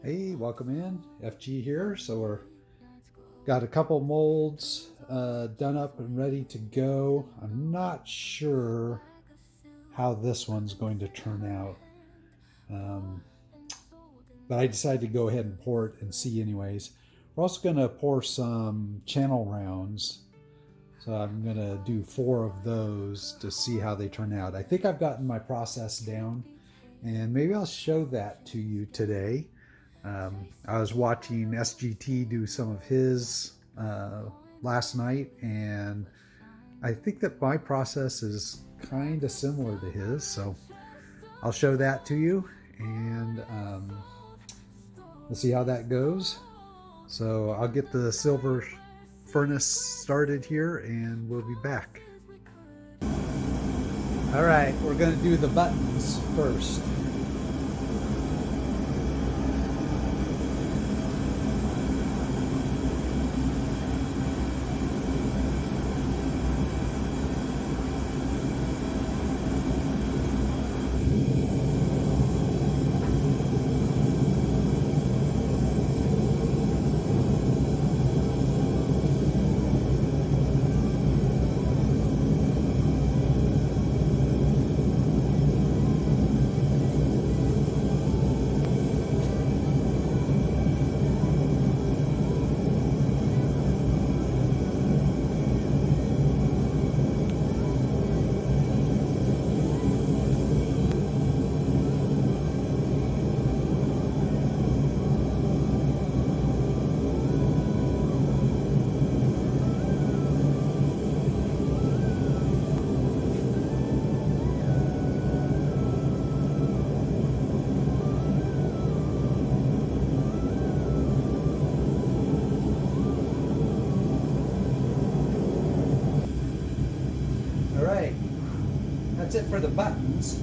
Hey, welcome in. FG here. So we're got a couple molds done up and ready to go. I'm not sure how this one's going to turn out, but I decided to go ahead and pour it and see anyways. We're also going to pour some channel rounds. So I'm going to do 4 of those to see how they turn out. I think I've gotten my process down, and maybe I'll show that to you today. I was watching SGT do some of his last night, and I think that my process is kind of similar to his, so I'll show that to you, and we'll see how that goes. So I'll get the silver furnace started here, and we'll be back. All right, we're going to do the buttons first. That's it for the buttons.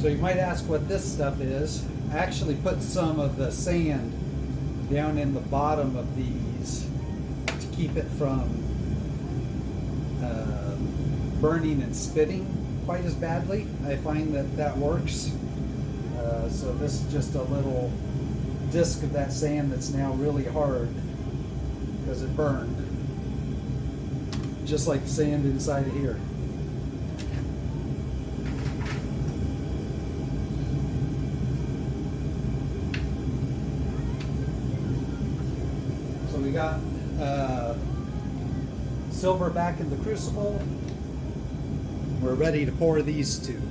So you might ask what this stuff is. I actually put some of the sand down in the bottom of these to keep it from burning and spitting quite as badly. I find that works. So this is just a little disc of that sand that's now really hard because it burned. Just like the sand inside of here. We got silver back in the crucible. We're ready to pour these two.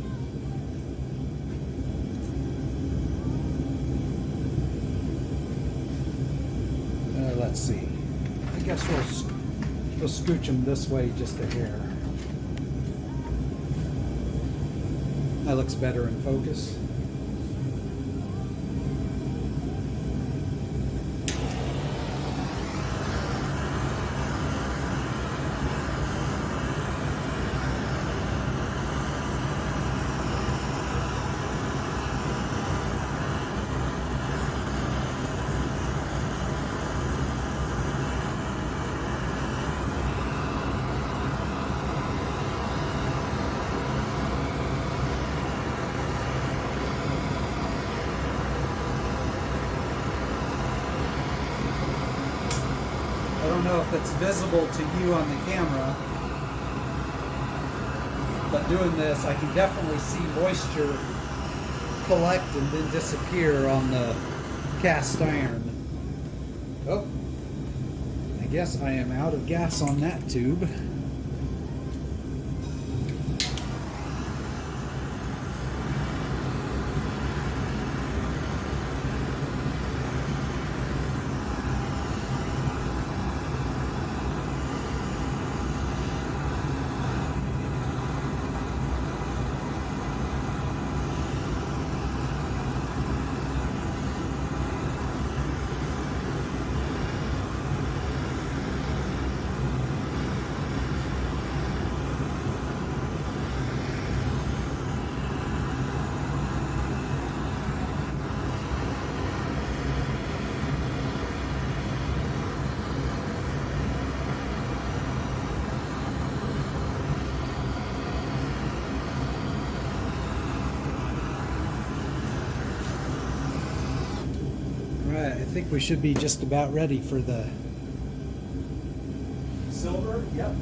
Let's see. I guess we'll scooch them this way just a hair. That looks better in focus. I don't know if it's visible to you on the camera, but doing this, I can definitely see moisture collect and then disappear on the cast iron. Oh, I guess I am out of gas on that tube. Right, I think we should be just about ready for the silver. Yep.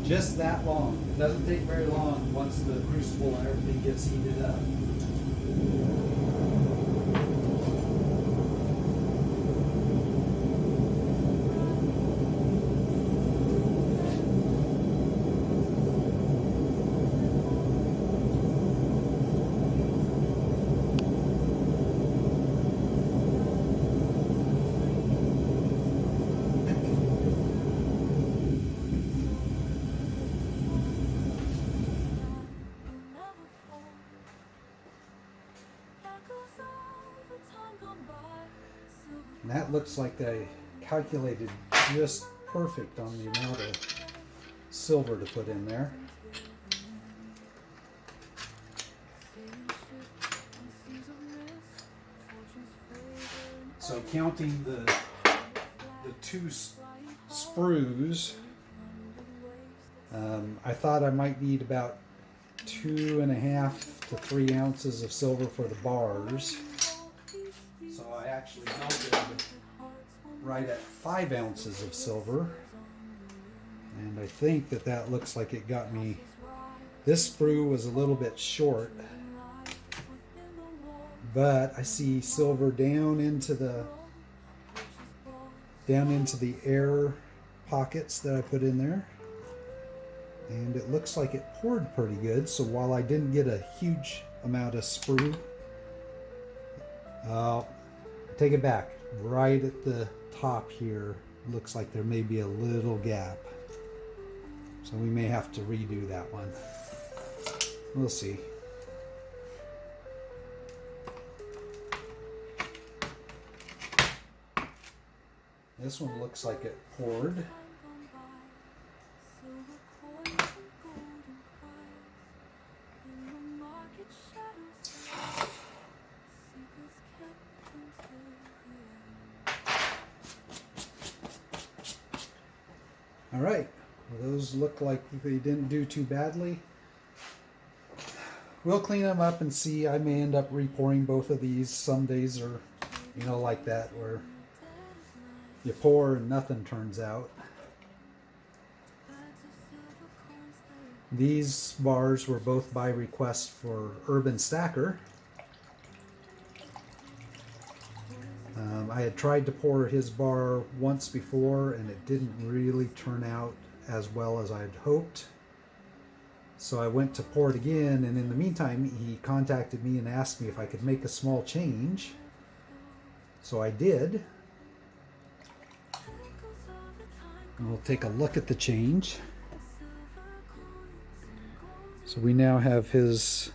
Just that long. It doesn't take very long once the crucible and everything gets heated up. And that looks like they calculated just perfect on the amount of silver to put in there. So counting the two sprues, I thought I might need about 2.5 to 3 ounces of silver for the bars. So I actually melted right at 5 ounces of silver. And I think that looks like it got me, this sprue was a little bit short, but I see silver down into the air pockets that I put in there. And it looks like it poured pretty good. So while I didn't get a huge amount of sprue, take it back. Right at the top here, looks like there may be a little gap. So we may have to redo that one. We'll see. This one looks like it poured. All right, well, those look like they didn't do too badly. We'll clean them up and see. I may end up re-pouring both of these. Some days are, like that, where you pour and nothing turns out. These bars were both by request for Urban Stacker. I had tried to pour his bar once before and it didn't really turn out as well as I'd hoped. So I went to pour it again, and in the meantime he contacted me and asked me if I could make a small change. So I did. And we'll take a look at the change. So we now have his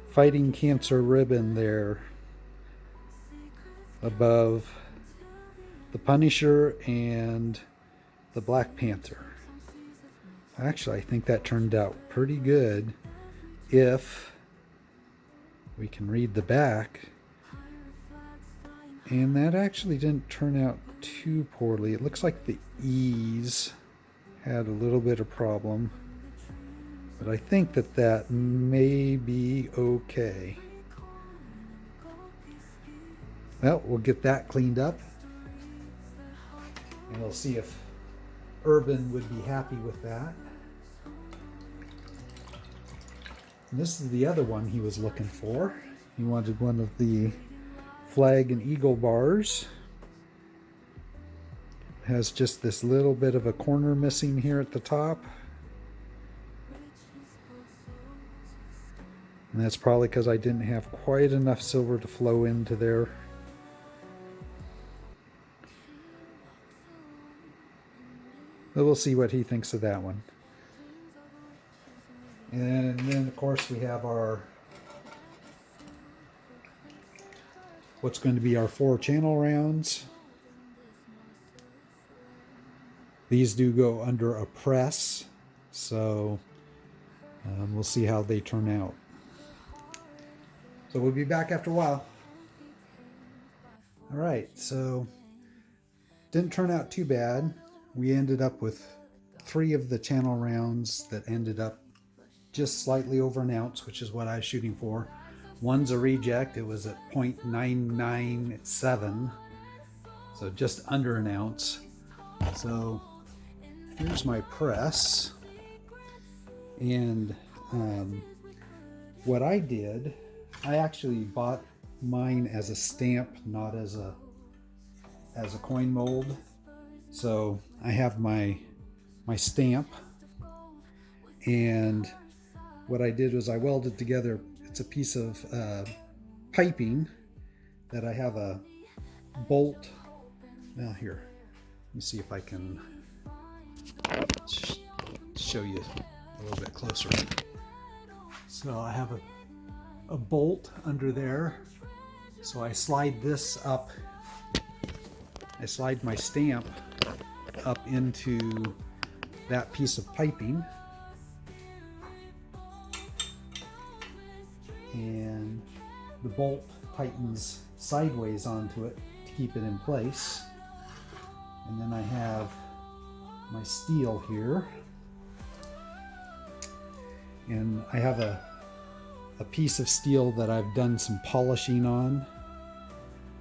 Fighting Cancer ribbon there above the Punisher and the Black Panther. Actually, I think that turned out pretty good if we can read the back. And that actually didn't turn out too poorly. It looks like the E's had a little bit of problem, but I think that may be okay. Well, we'll get that cleaned up, and we'll see if Urban would be happy with that. And this is the other one he was looking for. He wanted one of the Flag and Eagle bars. It has just this little bit of a corner missing here at the top. And that's probably because I didn't have quite enough silver to flow into there. But we'll see what he thinks of that one. And then, of course, we have our what's going to be our 4 channel rounds. These do go under a press, so we'll see how they turn out. So we'll be back after a while. All right, so didn't turn out too bad. We ended up with 3 of the channel rounds that ended up just slightly over an ounce, which is what I was shooting for. One's a reject. It was at 0.997, so just under an ounce. So here's my press. And what I did, I actually bought mine as a stamp, not as a coin mold. So I have my stamp, and what I did was I welded together, it's a piece of piping that I have a bolt. Now here, let me see if I can show you a little bit closer. So I have a bolt under there. So I slide this up. I slide my stamp up into that piece of piping. And the bolt tightens sideways onto it to keep it in place. And then I have my steel here. And I have a piece of steel that I've done some polishing on.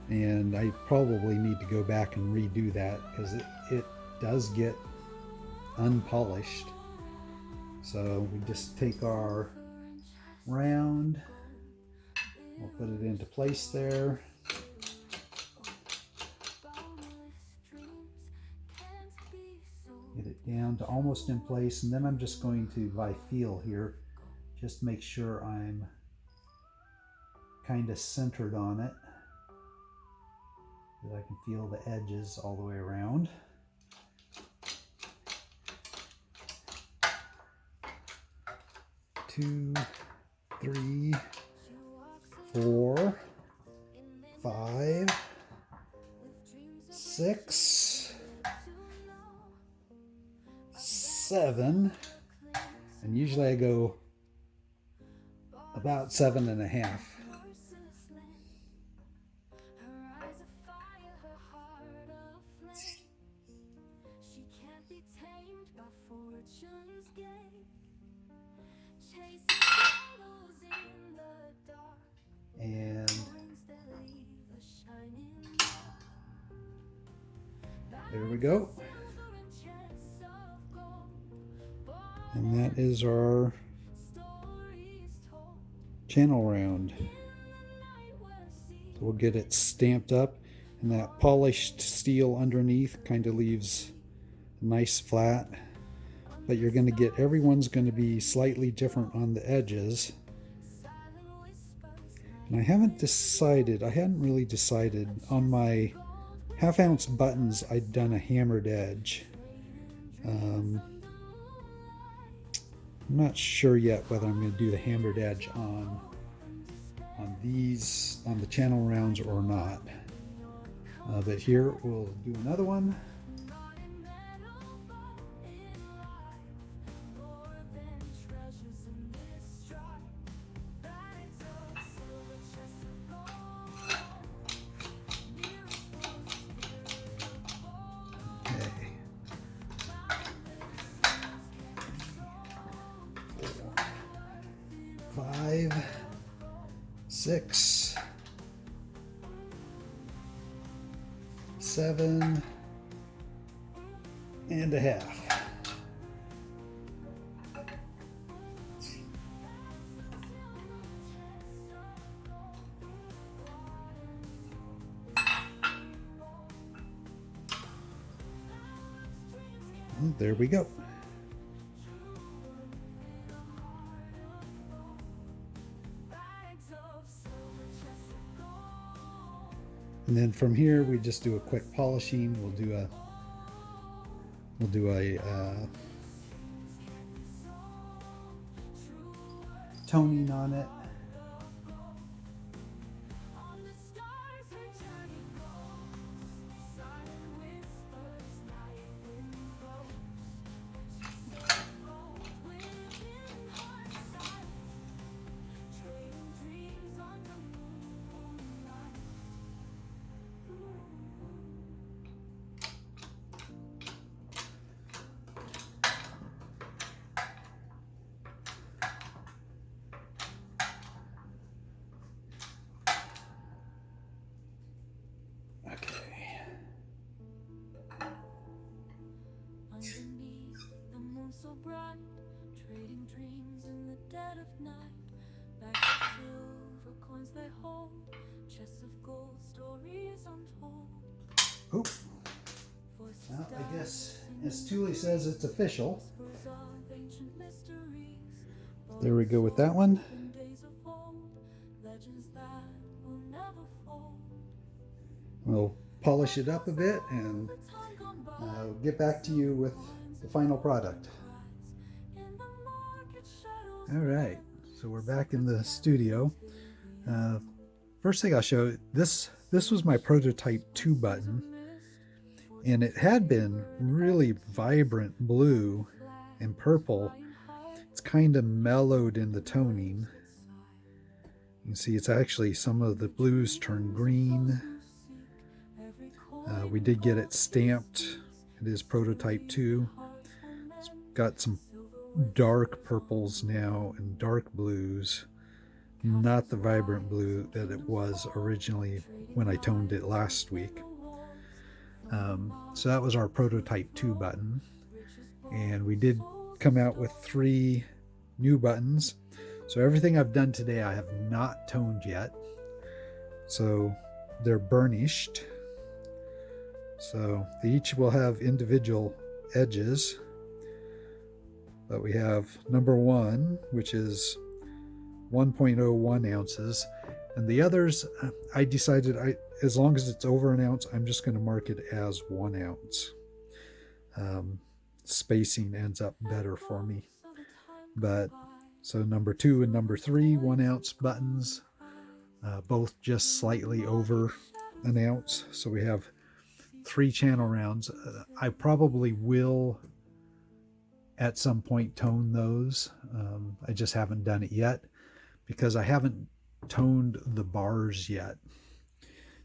And I probably need to go back and redo that because it does get unpolished. So we just take our round, we'll put it into place there. Get it down to almost in place, and then I'm just going to, by feel here, just make sure I'm kind of centered on it, that I can feel the edges all the way around. Two, 3, 4, 5, 6, 7, and usually I go about 7.5. And there we go. And that is our channel round. So we'll get it stamped up, and that polished steel underneath kind of leaves a nice flat. But you're going to get, everyone's going to be slightly different on the edges. And I hadn't really decided on my 1/2 ounce buttons. I'd done a hammered edge. I'm not sure yet whether I'm going to do the hammered edge on the channel rounds or not. But here we'll do another one. Okay. 5, 6, 7 and a half. And there we go. And then from here we just do a quick polishing. We'll do a toning on it. Oh, well, I guess as Thule says, it's official. There we go with that one. We'll polish it up a bit and get back to you with the final product. All right, so we're back in the studio. First thing I'll show, this was my prototype 2 button, and it had been really vibrant blue and purple. It's kind of mellowed in the toning. You can see it's actually, some of the blues turned green. We did get it stamped. It is prototype 2. It's got some dark purples now and dark blues, not the vibrant blue that it was originally when I toned it last week. So that was our prototype 2 button, and we did come out with 3 new buttons. So everything I've done today I have not toned yet, so they're burnished. So they each will have individual edges, but we have number 1, which is 1.01 ounces, and the others I decided, as long as it's over an ounce, I'm just going to mark it as 1 ounce. Spacing ends up better for me. But so number 2 and number 3 1 ounce buttons, both just slightly over an ounce. So we have 3 channel rounds. I probably will at some point tone those. I just haven't done it yet because I haven't toned the bars yet.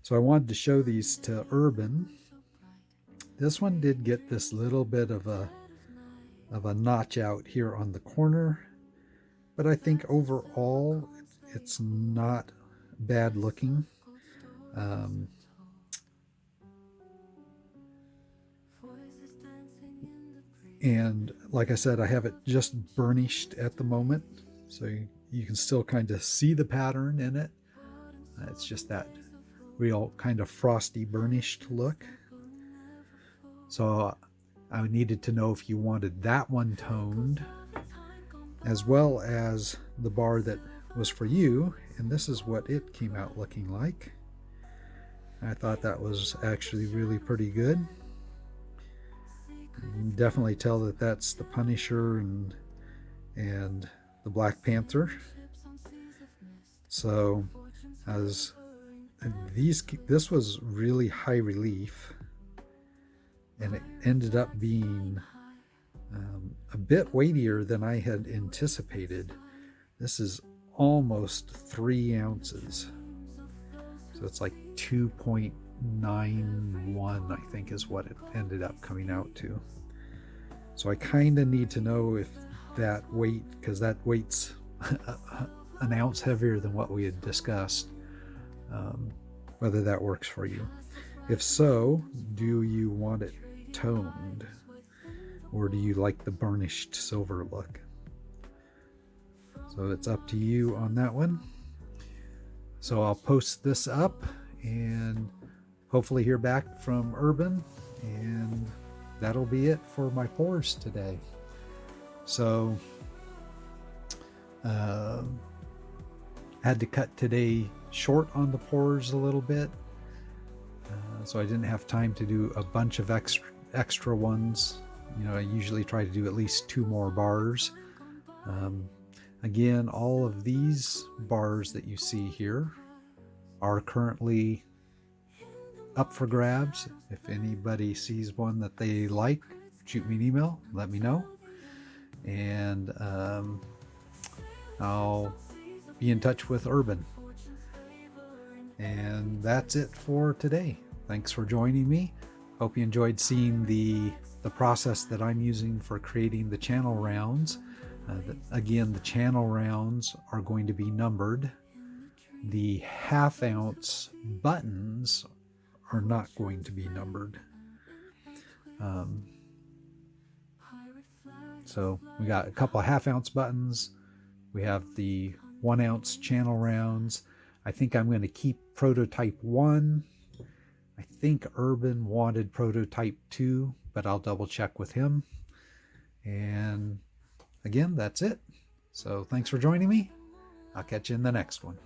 So I wanted to show these to Urban. This one did get this little bit of a notch out here on the corner, but I think overall it's not bad looking. And like I said, I have it just burnished at the moment, so you can still kind of see the pattern in it. It's just that real kind of frosty burnished look. So I needed to know if you wanted that one toned, as well as the bar that was for you, and this is what it came out looking like. I thought that was actually really pretty good. You can definitely tell that that's the Punisher and the Black Panther. So as this was really high relief, and it ended up being a bit weightier than I had anticipated. This is almost 3 ounces. So it's like 2.91, I think, is what it ended up coming out to. So I kind of need to know if that weight, because that weight's an ounce heavier than what we had discussed, whether that works for you. If so, do you want it toned, or do you like the burnished silver look? So it's up to you on that one. So I'll post this up and hopefully hear back from Urban, and that'll be it for my pours today. So had to cut today short on the pours a little bit, so I didn't have time to do a bunch of extra ones. You know, I usually try to do at least 2 more bars. Again, all of these bars that you see here are currently up for grabs. If anybody sees one that they like, shoot me an email, let me know, and I'll be in touch with Urban. And that's it for today. Thanks for joining me. Hope you enjoyed seeing the process that I'm using for creating the channel rounds. Again, the channel rounds are going to be numbered. The half-ounce buttons are not going to be numbered. So we got a couple of half-ounce buttons. We have the 1 ounce channel rounds. I think I'm going to keep prototype 1 I think Urban wanted prototype 2, but I'll double check with him. And again, that's it. So thanks for joining me. I'll catch you in the next one.